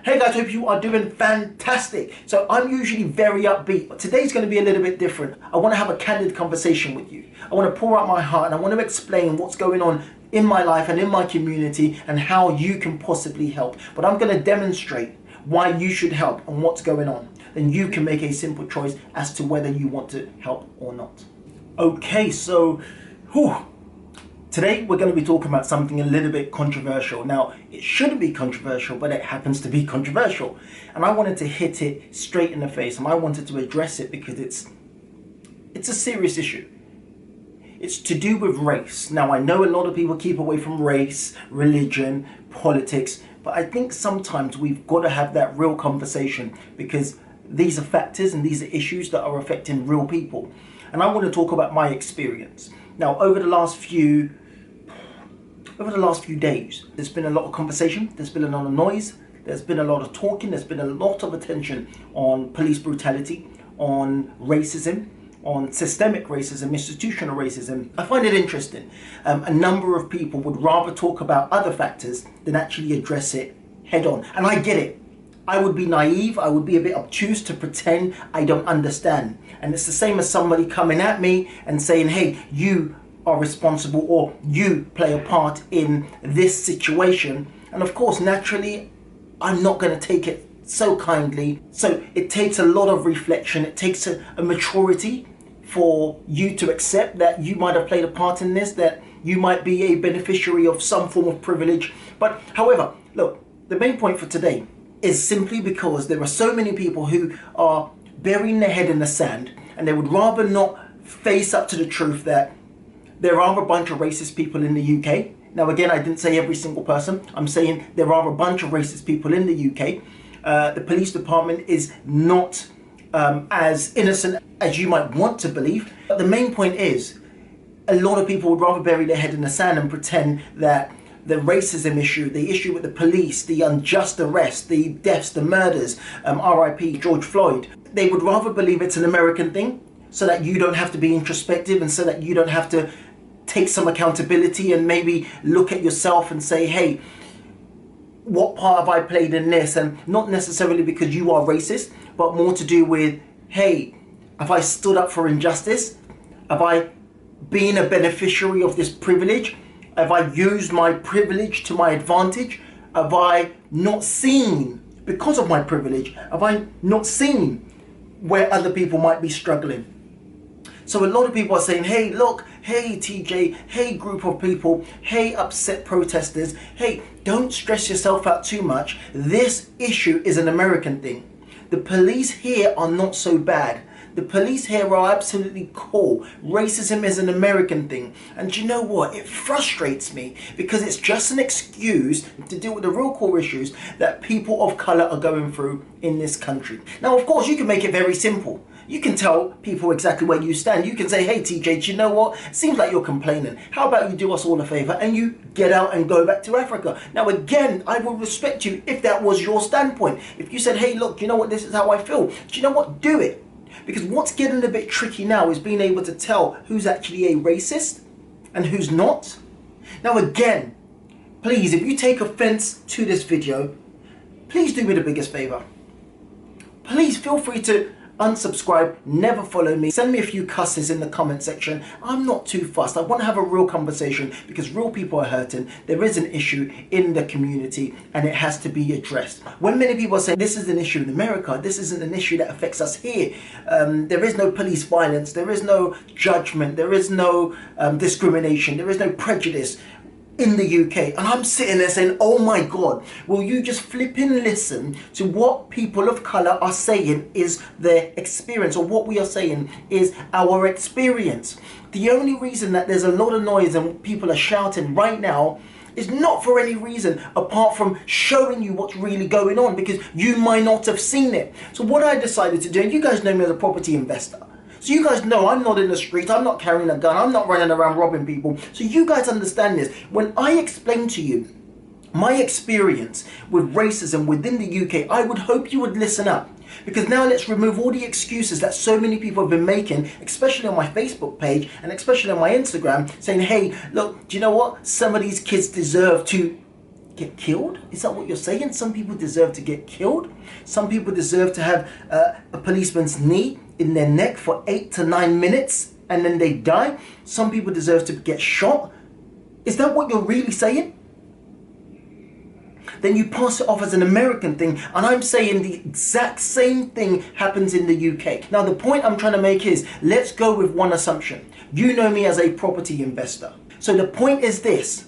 Hey guys, hope you are doing fantastic. So I'm usually very upbeat, but today's going to be a little bit different. I want to have a candid conversation with you. I want to pour out my heart and I want to explain what's going on in my life and in my community and how you can possibly help. But I'm going to demonstrate why you should help and what's going on. Then you can make a simple choice as to whether you want to help or not. Okay, so today we're going to be talking about something a little bit controversial. Now, it shouldn't be controversial, but it happens to be controversial. And I wanted to hit it straight in the face, and I wanted to address it because it's a serious issue. It's to do with race. Now, I know a lot of people keep away from race, religion, politics, but I think sometimes we've got to have that real conversation because these are factors and these are issues that are affecting real people. And I want to talk about my experience. Now, over the last few days, there's been a lot of conversation, there's been a lot of noise, there's been a lot of talking, there's been a lot of attention on police brutality, on racism, on systemic racism, institutional racism. I find it interesting. A number of people would rather talk about other factors than actually address it head on. And I get it. I would be naive, I would be a bit obtuse to pretend I don't understand. And it's the same as somebody coming at me and saying, hey, you are responsible or you play a part in this situation. And of course, naturally, I'm not going to take it so kindly. So it takes a lot of reflection. It takes a maturity for you to accept that you might have played a part in this, that you might be a beneficiary of some form of privilege. But however, look, the main point for today is simply because there are so many people who are burying their head in the sand and they would rather not face up to the truth that there are a bunch of racist people in the UK. Now again, I didn't say every single person. I'm saying there are a bunch of racist people in the UK. The police department is not as innocent as you might want to believe. But the main point is, a lot of people would rather bury their head in the sand and pretend that the racism issue, the issue with the police, the unjust arrest, the deaths, the murders, RIP George Floyd, they would rather believe it's an American thing so that you don't have to be introspective and so that you don't have to take some accountability and maybe look at yourself and say, hey, what part have I played in this? And not necessarily because you are racist, but more to do with, hey, have I stood up for injustice? Have I been a beneficiary of this privilege? Have I used my privilege to my advantage? Have I not seen, because of my privilege, have I not seen where other people might be struggling? So a lot of people are saying, hey, look, hey, TJ, hey, group of people, hey, upset protesters, hey, don't stress yourself out too much. This issue is an American thing. The police here are not so bad. The police here are absolutely cool. Racism is an American thing. And you know what? It frustrates me because it's just an excuse to deal with the real core issues that people of color are going through in this country. Now, of course, you can make it very simple. You can tell people exactly where you stand. You can say, hey, TJ, do you know what? It seems like you're complaining. How about you do us all a favor and you get out and go back to Africa? Now, again, I will respect you if that was your standpoint. If you said, hey, look, you know what? This is how I feel. Do you know what? Do it. Because what's getting a bit tricky now is being able to tell who's actually a racist and who's not. Now, again, please, if you take offense to this video, please do me the biggest favor. Please feel free to unsubscribe, never follow me, send me a few cusses in the comment section. I'm not too fussed. I want to have a real conversation because real people are hurting. There is an issue in the community and it has to be addressed. When many people are saying this is an issue in America, this isn't an issue that affects us here. There is no police violence, there is no judgment, there is no discrimination, there is no prejudice in the UK. And I'm sitting there saying, oh my God, will you just flip and listen to what people of colour are saying is their experience, or what we are saying is our experience. The only reason that there's a lot of noise and people are shouting right now is not for any reason apart from showing you what's really going on, because you might not have seen it. So what I decided to do, and you guys know me as a property investor, so you guys know I'm not in the street, I'm not carrying a gun, I'm not running around robbing people. So you guys understand this. When I explain to you my experience with racism within the UK, I would hope you would listen up. Because now let's remove all the excuses that so many people have been making, especially on my Facebook page and especially on my Instagram, saying, hey, look, do you know what? Some of these kids deserve to get killed? Is that what you're saying? Some people deserve to get killed? Some people deserve to have a policeman's knee in their neck for 8 to 9 minutes and then they die? Some people deserve to get shot? Is that what you're really saying? Then you pass it off as an American thing, and I'm saying the exact same thing happens in the UK. Now the point I'm trying to make is, let's go with one assumption. You know me as a property investor. So the point is this: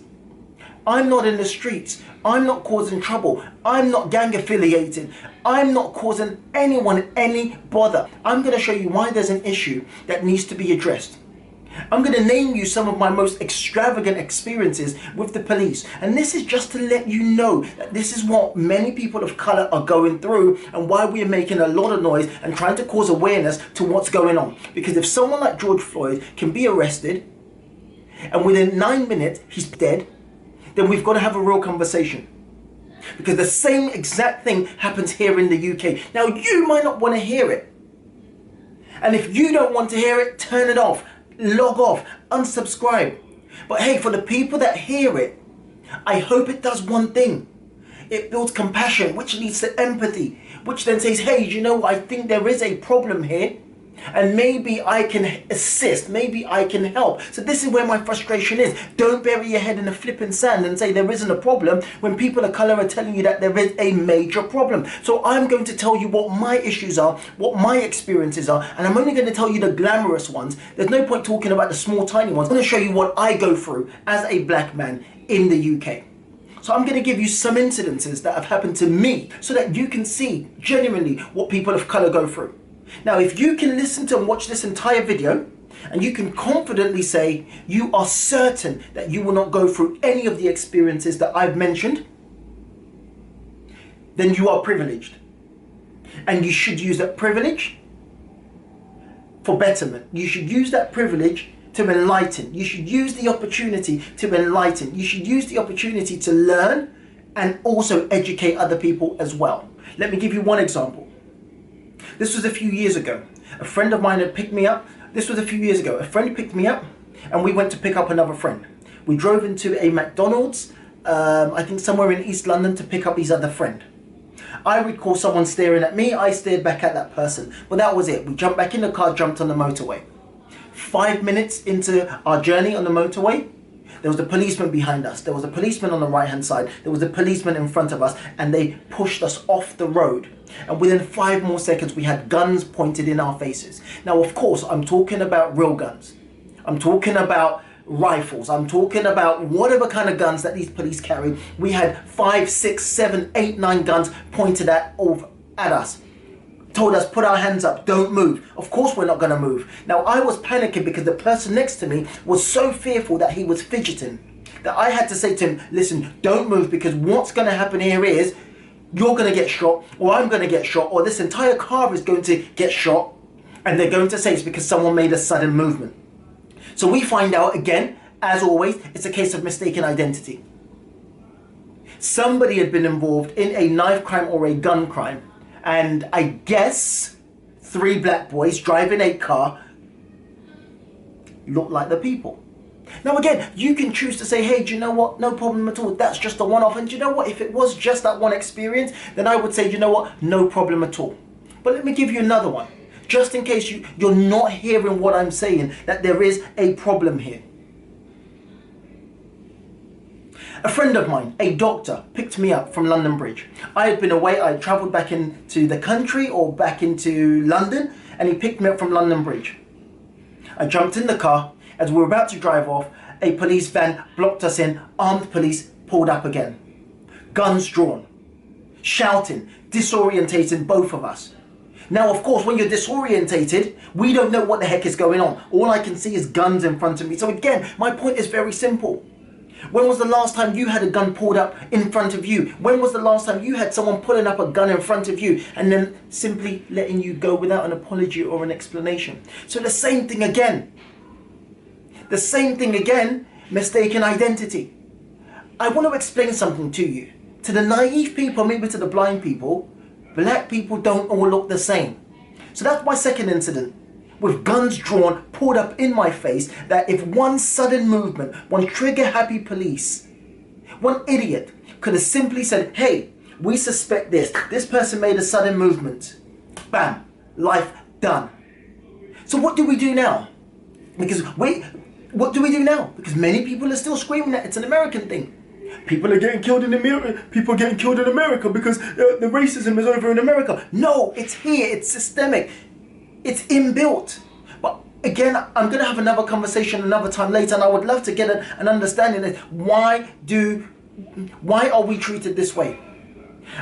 I'm not in the streets, I'm not causing trouble, I'm not gang affiliated, I'm not causing anyone any bother. I'm going to show you why there's an issue that needs to be addressed. I'm going to name you some of my most extravagant experiences with the police. And this is just to let you know that this is what many people of colour are going through and why we are making a lot of noise and trying to cause awareness to what's going on. Because if someone like George Floyd can be arrested and within 9 minutes he's dead, then we've got to have a real conversation. Because the same exact thing happens here in the UK. Now you might not want to hear it. And if you don't want to hear it, turn it off. Log off, unsubscribe. But hey, for the people that hear it, I hope it does one thing. It builds compassion, which leads to empathy, which then says, hey, you know, I think there is a problem here, and maybe I can assist, maybe I can help. So this is where my frustration is. Don't bury your head in the flipping sand and say there isn't a problem when people of colour are telling you that there is a major problem. So I'm going to tell you what my issues are, what my experiences are, and I'm only going to tell you the glamorous ones. There's no point talking about the small, tiny ones. I'm going to show you what I go through as a black man in the UK. So I'm going to give you some incidences that have happened to me so that you can see genuinely what people of colour go through. Now, if you can listen to and watch this entire video and you can confidently say you are certain that you will not go through any of the experiences that I've mentioned, then you are privileged. And you should use that privilege for betterment. You should use that privilege to enlighten. You should use the opportunity to enlighten. You should use the opportunity to learn and also educate other people as well. Let me give you one example. This was a few years ago. A friend of mine had picked me up. This was a few years ago. A friend picked me up and we went to pick up another friend. We drove into a McDonald's, I think somewhere in East London, to pick up his other friend. I recall someone staring at me. I stared back at that person. But that was it. We jumped back in the car, jumped on the motorway. 5 minutes into our journey on the motorway, there was a policeman behind us. There was a policeman on the right hand side. There was a policeman in front of us, and they pushed us off the road. And within 5 more seconds, we had guns pointed in our faces. Now, of course, I'm talking about real guns. I'm talking about rifles. I'm talking about whatever kind of guns that these police carry. We had 5, 6, 7, 8, 9 guns pointed at us. Told us, put our hands up, don't move. Of course we're not going to move. Now, I was panicking because the person next to me was so fearful that he was fidgeting that I had to say to him, listen, don't move, because what's going to happen here is you're going to get shot, or I'm going to get shot, or this entire car is going to get shot, and they're going to say it's because someone made a sudden movement. So we find out, again, as always, it's a case of mistaken identity. Somebody had been involved in a knife crime or a gun crime. And I guess 3 black boys driving a car look like the people. Now again, you can choose to say, hey, do you know what? No problem at all. That's just a one-off. And do you know what? If it was just that one experience, then I would say, you know what? No problem at all. But let me give you another one. Just in case you're not hearing what I'm saying, that there is a problem here. A friend of mine, a doctor, picked me up from London Bridge. I had been away, I had travelled back into the country or back into London, and he picked me up from London Bridge. I jumped in the car. As we were about to drive off, a police van blocked us in. Armed police pulled up again. Guns drawn, shouting, disorientating both of us. Now, of course, when you're disorientated, we don't know what the heck is going on. All I can see is guns in front of me. So again, my point is very simple. When was the last time you had a gun pulled up in front of you? When was the last time you had someone pulling up a gun in front of you and then simply letting you go without an apology or an explanation? So the same thing again. The same thing again, mistaken identity. I want to explain something to you. To the naive people, maybe to the blind people, black people don't all look the same. So that's my second incident. With guns drawn, pulled up in my face, that if one sudden movement, one trigger-happy police, one idiot could have simply said, hey, we suspect this. This person made a sudden movement. Bam, life done. So what do we do now? What do we do now? Because many people are still screaming that it's an American thing. People are getting killed in America. People are getting killed in America because the racism is over in America. No, it's here. It's systemic. It's inbuilt. But again, I'm going to have another conversation another time later, and I would love to get an understanding of why are we treated this way?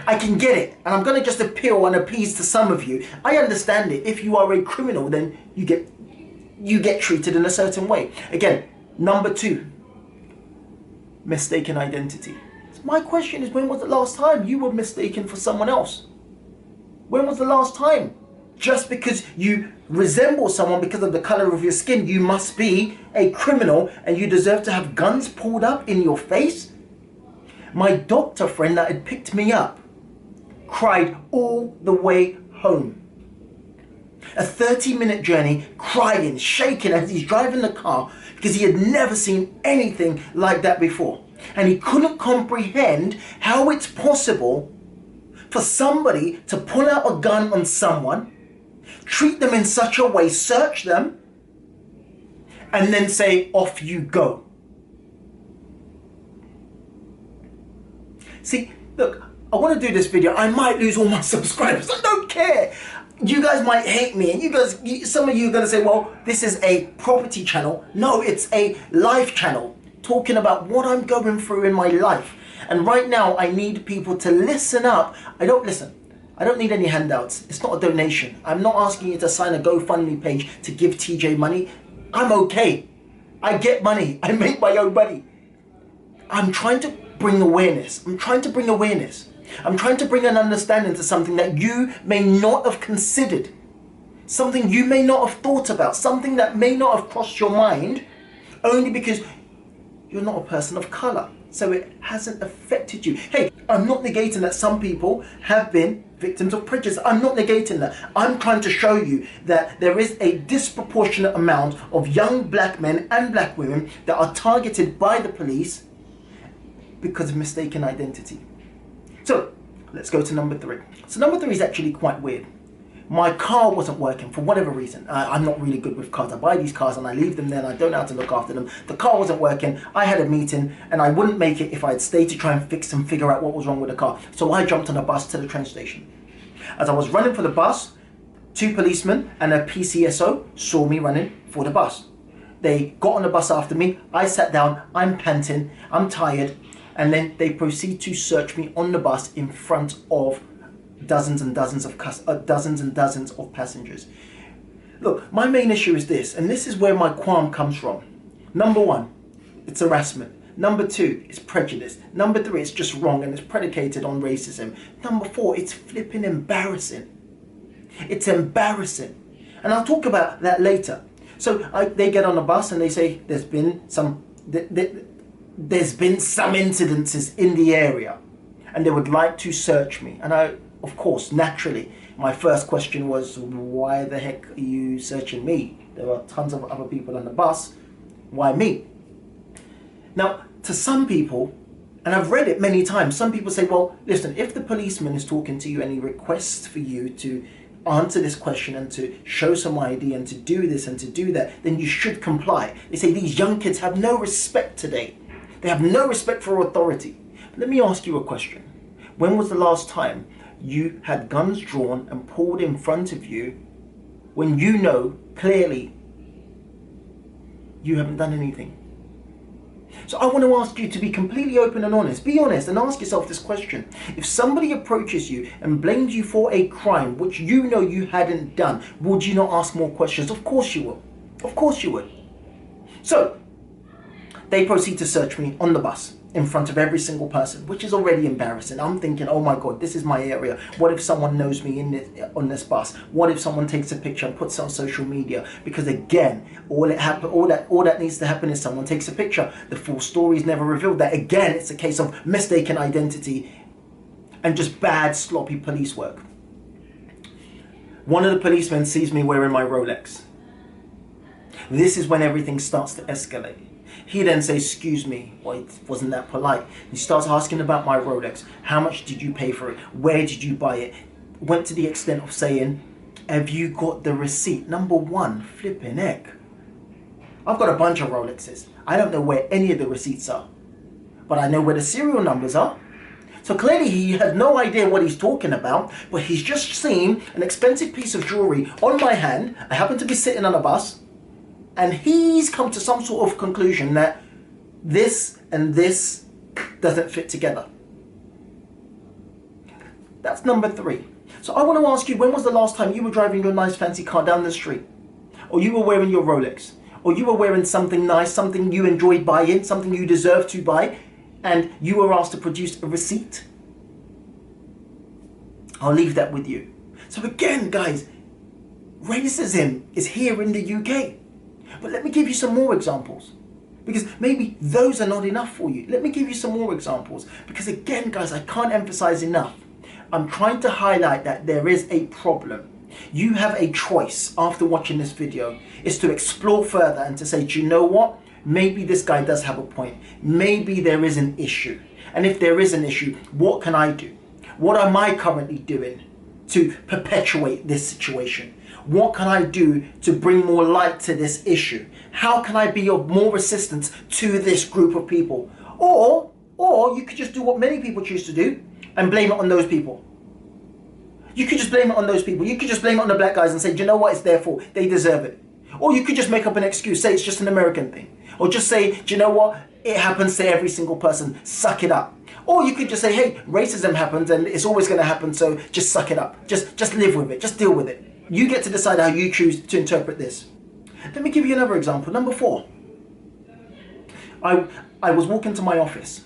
I can get it, and I'm going to just appeal and appease to some of you. I understand it. If you are a criminal, then you get treated in a certain way. Again, number 2, mistaken identity. So my question is, when was the last time you were mistaken for someone else? When was the last time? Just because you resemble someone because of the color of your skin, you must be a criminal and you deserve to have guns pulled up in your face? My doctor friend that had picked me up cried all the way home. A 30-minute journey, crying, shaking as he's driving the car because he had never seen anything like that before. And he couldn't comprehend how it's possible for somebody to pull out a gun on someone, treat them in such a way, search them, and then say, off you go. See, look, I want to do this video. I might lose all my subscribers. I don't care. You guys might hate me, and some of you are going to say, well, this is a property channel. No, it's a life channel talking about what I'm going through in my life. And right now, I need people to listen up. I don't need any handouts. It's not a donation. I'm not asking you to sign a GoFundMe page to give TJ money. I'm okay. I get money. I make my own money. I'm trying to bring awareness. I'm trying to bring an understanding to something that you may not have considered, something you may not have thought about, something that may not have crossed your mind, only because you're not a person of color. So it hasn't affected you. Hey, I'm not negating that some people have been victims of prejudice. I'm not negating that. I'm trying to show you that there is a disproportionate amount of young black men and black women that are targeted by the police because of mistaken identity. So let's go to number 3. So number 3 is actually quite weird. My car wasn't working for whatever reason. I'm not really good with cars. I buy these cars and I leave them there and I don't know how to look after them. The car wasn't working. I had a meeting and I wouldn't make it if I had stayed to try and fix and figure out what was wrong with the car. So I jumped on a bus to the train station. As I was running for the bus, 2 policemen and a PCSO saw me running for the bus. They got on the bus after me. I sat down. I'm panting. I'm tired. And then they proceed to search me on the bus in front of dozens and dozens of passengers. Look, my main issue is this, and this is where my qualm comes from. Number 1, it's harassment. Number 2, it's prejudice. Number 3, it's just wrong and it's predicated on racism. Number 4, it's flipping embarrassing. It's embarrassing. And I'll talk about that later. So they get on the bus and they say there's been some incidences in the area and they would like to search me. And I, of course, naturally, my first question was, why the heck are you searching me? There are tons of other people on the bus. Why me? Now, to some people, and I've read it many times, some people say, well, listen, if the policeman is talking to you and he requests for you to answer this question and to show some ID and to do this and to do that, then you should comply. They say these young kids have no respect today. They have no respect for authority. Let me ask you a question. When was the last time you had guns drawn and pulled in front of you when you know clearly you haven't done anything? So I want to ask you to be completely open and honest. Be honest and ask yourself this question. If somebody approaches you and blames you for a crime which you know you hadn't done, would you not ask more questions? Of course you will. Of course you would. So they proceed to search me on the bus in front of every single person, which is already embarrassing. I'm thinking, oh my God, this is my area. What if someone knows me on this bus? What if someone takes a picture and puts it on social media? Because again, all that needs to happen is someone takes a picture. The full story is never revealed. That again, it's a case of mistaken identity and just bad, sloppy police work. One of the policemen sees me wearing my Rolex. This is when everything starts to escalate. He then says, excuse me. Well, it wasn't that polite. He starts asking about my Rolex. How much did you pay for it? Where did you buy it? Went to the extent of saying, have you got the receipt? Number one, flipping heck. I've got a bunch of Rolexes. I don't know where any of the receipts are, but I know where the serial numbers are. So clearly he had no idea what he's talking about, but he's just seen an expensive piece of jewelry on my hand. I happen to be sitting on a bus, and he's come to some sort of conclusion that this and this doesn't fit together. That's number three. So I want to ask you, when was the last time you were driving your nice fancy car down the street? Or you were wearing your Rolex? Or you were wearing something nice, something you enjoyed buying, something you deserve to buy, and you were asked to produce a receipt? I'll leave that with you. So again, guys, racism is here in the UK. But let me give you some more examples, because maybe those are not enough for you. Let me give you some more examples, because again, guys, I can't emphasize enough. I'm trying to highlight that there is a problem. You have a choice after watching this video, is to explore further and to say, do you know what? Maybe this guy does have a point. Maybe there is an issue. And if there is an issue, what can I do? What am I currently doing to perpetuate this situation? What can I do to bring more light to this issue? How can I be of more assistance to this group of people? Or you could just do what many people choose to do and blame it on those people. You could just blame it on those people. You could just blame it on the black guys and say, do you know what, it's their fault, they deserve it. Or you could just make up an excuse, say it's just an American thing. Or just say, do you know what, it happens to every single person, suck it up. Or you could just say, hey, racism happens and it's always going to happen, so just suck it up. Just live with it, just deal with it. You get to decide how you choose to interpret this. Let me give you another example. Number 4. I was walking to my office.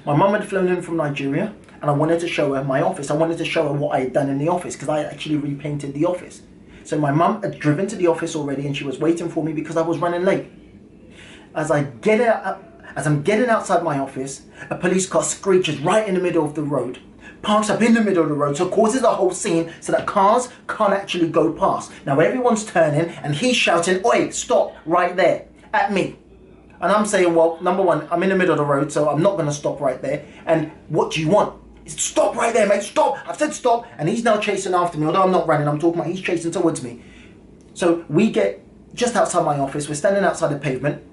My mum had flown in from Nigeria, and I wanted to show her my office. I wanted to show her what I had done in the office, because I actually repainted the office. So my mum had driven to the office already, and she was waiting for me because I was running late. As I'm getting outside my office, a police car screeches right in the middle of the road, parks up in the middle of the road, so causes a whole scene so that cars can't actually go past. Now everyone's turning, and he's shouting, "Oi, stop," right there at me. And I'm saying, well, number one, I'm in the middle of the road, so I'm not going to stop right there. And what do you want? It's stop right there, mate, stop. I've said stop. And he's now chasing after me, although I'm not running, I'm talking about he's chasing towards me. So we get just outside my office, we're standing outside the pavement,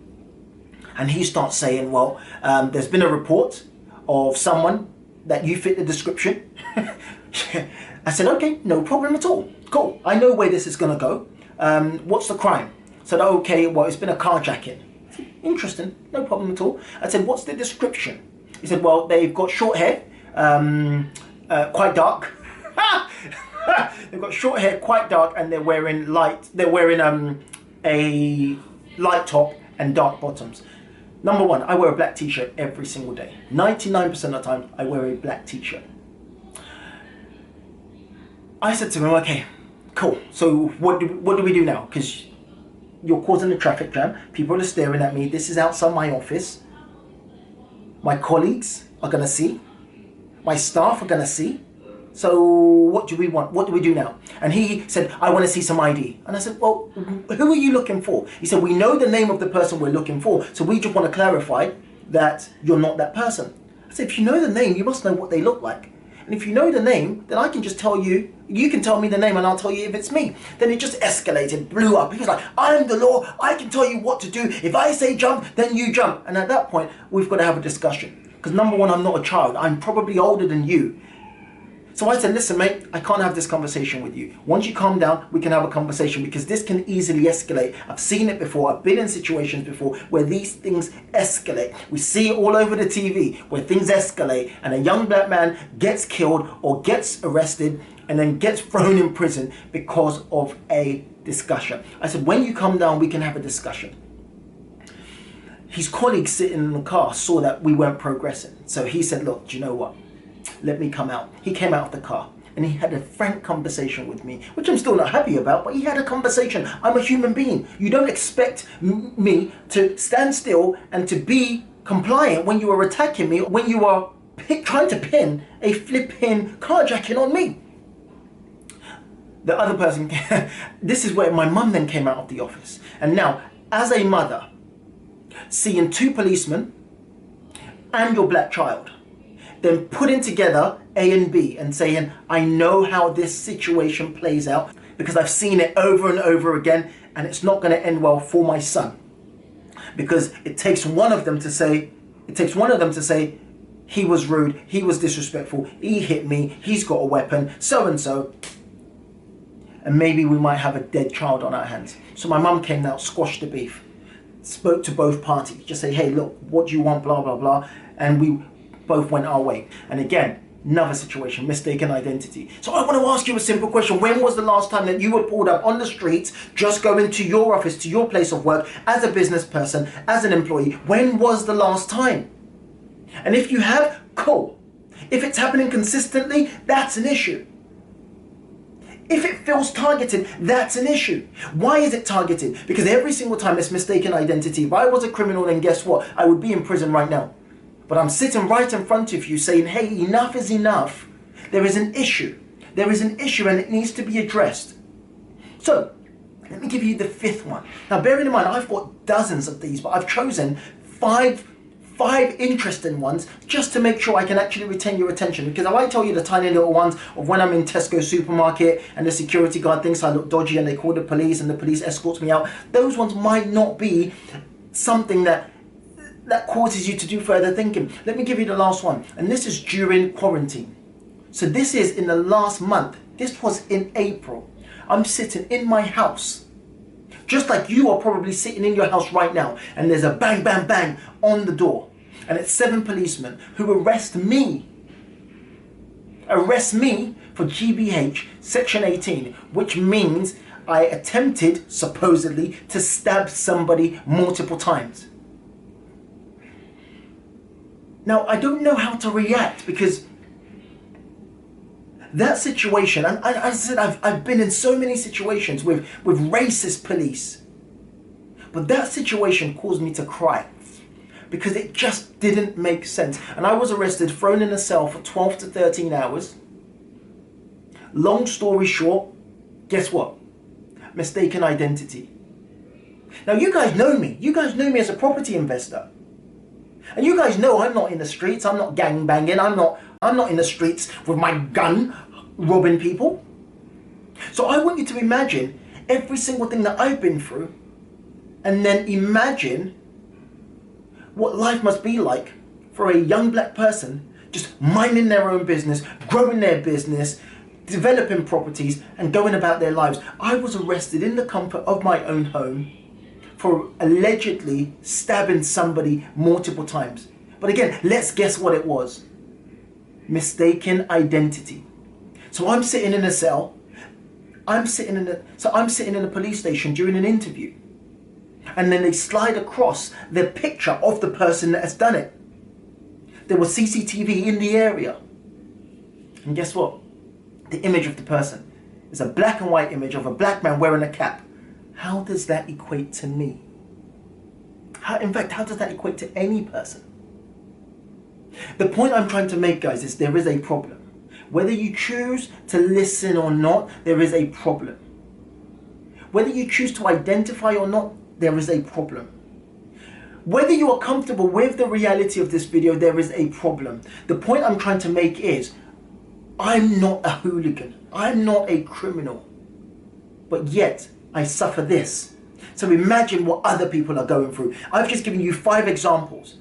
and he starts saying, well, there's been a report of someone that you fit the description. I said, okay, no problem at all. Cool, I know where this is going to go. What's the crime? I said, okay, well, it's been a carjacking. I said, interesting, no problem at all. I said, what's the description? He said, well, they've got short hair, quite dark. They've got short hair, quite dark, and they're wearing a light top and dark bottoms. Number one, I wear a black t-shirt every single day. 99% of the time, I wear a black t-shirt. I said to him, okay, cool. So what do we do now? Because you're causing a traffic jam. People are staring at me. This is outside my office. My colleagues are going to see. My staff are going to see. So what do we want? What do we do now? And he said, I want to see some ID. And I said, well, who are you looking for? He said, we know the name of the person we're looking for, so we just want to clarify that you're not that person. I said, if you know the name, you must know what they look like. And if you know the name, then I can just tell you, you can tell me the name and I'll tell you if it's me. Then it just escalated, blew up. He was like, I'm the law, I can tell you what to do. If I say jump, then you jump. And at that point, we've got to have a discussion. Because number one, I'm not a child. I'm probably older than you. So I said, listen, mate, I can't have this conversation with you. Once you calm down, we can have a conversation, because this can easily escalate. I've seen it before. I've been in situations before where these things escalate. We see it all over the TV where things escalate and a young black man gets killed or gets arrested and then gets thrown in prison because of a discussion. I said, when you come down, we can have a discussion. His colleagues sitting in the car saw that we weren't progressing. So he said, look, do you know what? Let me come out. He came out of the car and he had a frank conversation with me, which I'm still not happy about, but he had a conversation. I'm a human being. You don't expect me to stand still and to be compliant when you are attacking me, when you are trying to pin a flipping carjacking on me. The other person, this is where my mum then came out of the office. And now, as a mother, seeing two policemen and your black child, then putting together A and B and saying, I know how this situation plays out because I've seen it over and over again, and it's not going to end well for my son. Because it takes one of them to say, he was rude, he was disrespectful, he hit me, he's got a weapon, so and so. And maybe we might have a dead child on our hands. So my mum came out, squashed the beef, spoke to both parties, just say, hey, look, what do you want, blah, blah, blah. And we both went our way. And again, another situation, mistaken identity. So I want to ask you a simple question. When was the last time that you were pulled up on the streets, just going to your office, to your place of work, as a business person, as an employee? When was the last time? And if you have, cool. If it's happening consistently, that's an issue. If it feels targeted, that's an issue. Why is it targeted? Because every single time it's mistaken identity. If I was a criminal, then guess what? I would be in prison right now. But I'm sitting right in front of you saying, hey, enough is enough. There is an issue. There is an issue and it needs to be addressed. So, let me give you the fifth one. Now, bearing in mind, I've got dozens of these, but I've chosen five interesting ones just to make sure I can actually retain your attention. Because if I tell you the tiny little ones of when I'm in Tesco supermarket and the security guard thinks I look dodgy and they call the police and the police escorts me out, those ones might not be something that causes you to do further thinking. Let me give you the last one, and this is during quarantine. So this is in the last month. This was in April. I'm sitting in my house, just like you are probably sitting in your house right now, and there's a bang, bang, bang on the door, and it's 7 policemen who arrest me for GBH Section 18, which means I attempted, supposedly, to stab somebody multiple times. Now, I don't know how to react because that situation, and I said I've been in so many situations with racist police, but that situation caused me to cry because it just didn't make sense. And I was arrested, thrown in a cell for 12 to 13 hours. Long story short, guess what? Mistaken identity. Now, you guys know me. You guys know me as a property investor. And you guys know I'm not in the streets, I'm not gang banging, I'm not in the streets with my gun robbing people. So I want you to imagine every single thing that I've been through, and then imagine what life must be like for a young black person just minding their own business, growing their business, developing properties and going about their lives. I was arrested in the comfort of my own home for allegedly stabbing somebody multiple times. But again, let's guess what it was. Mistaken identity. So I'm sitting in a cell. I'm sitting in a police station during an interview. And then they slide across the picture of the person that has done it. There was CCTV in the area. And guess what? The image of the person is a black and white image of a black man wearing a cap. How does that equate to me? In fact, how does that equate to any person? The point I'm trying to make, guys, is there is a problem. Whether you choose to listen or not, there is a problem. Whether you choose to identify or not, there is a problem. Whether you are comfortable with the reality of this video, there is a problem. The point I'm trying to make is, I'm not a hooligan. I'm not a criminal. But yet, I suffer this. So imagine what other people are going through. I've just given you 5 examples.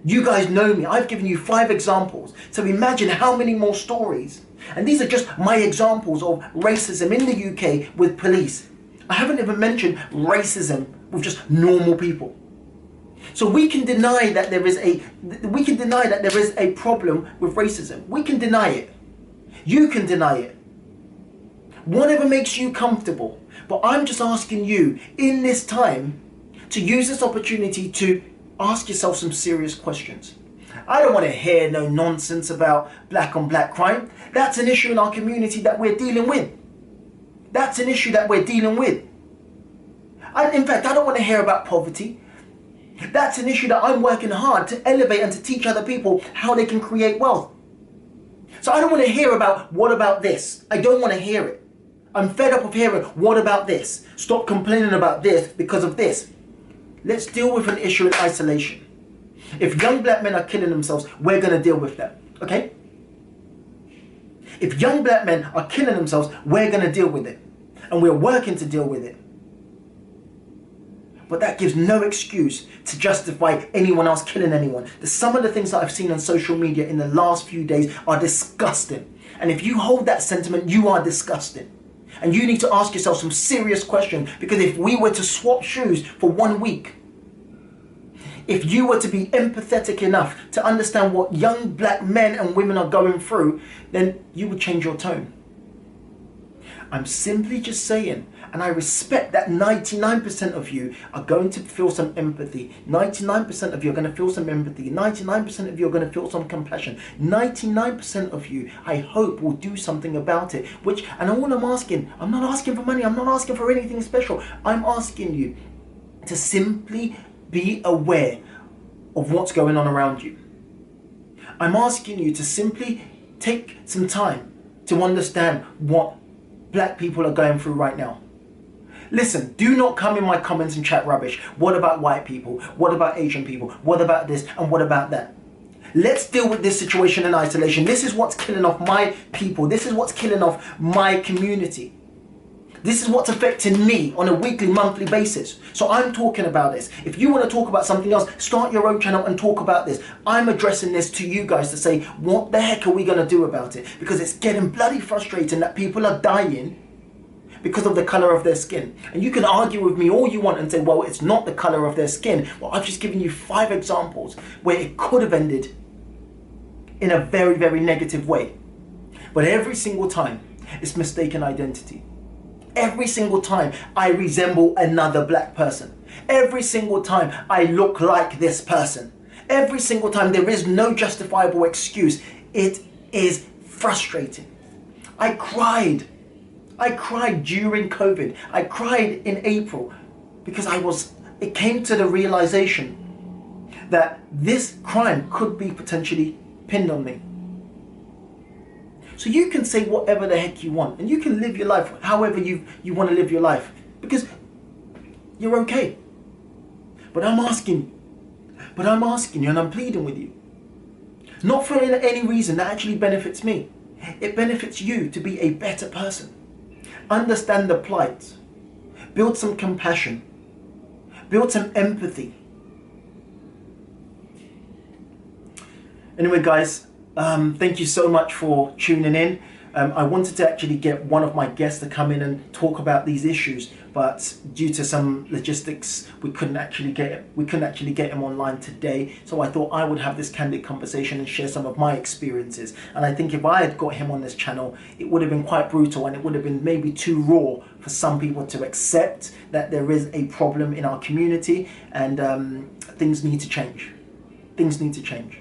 You guys know me. I've given you 5 examples. So imagine how many more stories. And these are just my examples of racism in the UK with police. I haven't even mentioned racism with just normal people. So we can deny that there is a problem with racism. We can deny it. You can deny it. Whatever makes you comfortable. But I'm just asking you in this time to use this opportunity to ask yourself some serious questions. I don't want to hear no nonsense about black on black crime. That's an issue in our community that we're dealing with. That's an issue that we're dealing with. In fact, I don't want to hear about poverty. That's an issue that I'm working hard to elevate and to teach other people how they can create wealth. So I don't want to hear about, what about this? I don't want to hear it. I'm fed up of hearing, what about this? Stop complaining about this because of this. Let's deal with an issue in isolation. If young black men are killing themselves, we're going to deal with that, okay? If young black men are killing themselves, we're going to deal with it. And we're working to deal with it. But that gives no excuse to justify anyone else killing anyone. Some of the things that I've seen on social media in the last few days are disgusting. And if you hold that sentiment, you are disgusting. And you need to ask yourself some serious questions, because if we were to swap shoes for 1 week, if you were to be empathetic enough to understand what young black men and women are going through, then you would change your tone. I'm simply just saying, and I respect that 99% of you are going to feel some empathy. 99% of you are going to feel some empathy. 99% of you are going to feel some compassion. 99% of you, I hope, will do something about it. And all I'm asking, I'm not asking for money. I'm not asking for anything special. I'm asking you to simply be aware of what's going on around you. I'm asking you to simply take some time to understand what black people are going through right now. Listen, do not come in my comments and chat rubbish. What about white people? What about Asian people? What about this and what about that? Let's deal with this situation in isolation. This is what's killing off my people. This is what's killing off my community. This is what's affecting me on a weekly, monthly basis. So I'm talking about this. If you want to talk about something else, start your own channel and talk about this. I'm addressing this to you guys to say, what the heck are we going to do about it? Because it's getting bloody frustrating that people are dying because of the color of their skin. And you can argue with me all you want and say, well, it's not the color of their skin. Well, I've just given you 5 examples where it could have ended in a very, very negative way. But every single time, it's mistaken identity. Every single time I resemble another black person. Every single time I look like this person. Every single time there is no justifiable excuse. It is frustrating. I cried during COVID. I cried in April because it came to the realization that this crime could be potentially pinned on me. So you can say whatever the heck you want, and you can live your life however you want to live your life, because you're okay. But I'm asking you and I'm pleading with you, not for any reason that actually benefits me. It benefits you to be a better person. Understand the plight. Build some compassion. Build some empathy. Anyway, guys, thank you so much for tuning in. I wanted to actually get one of my guests to come in and talk about these issues, but due to some logistics, we couldn't actually get him online today. So I thought I would have this candid conversation and share some of my experiences. And I think if I had got him on this channel, it would have been quite brutal, and it would have been maybe too raw for some people to accept that there is a problem in our community, and things need to change. Things need to change.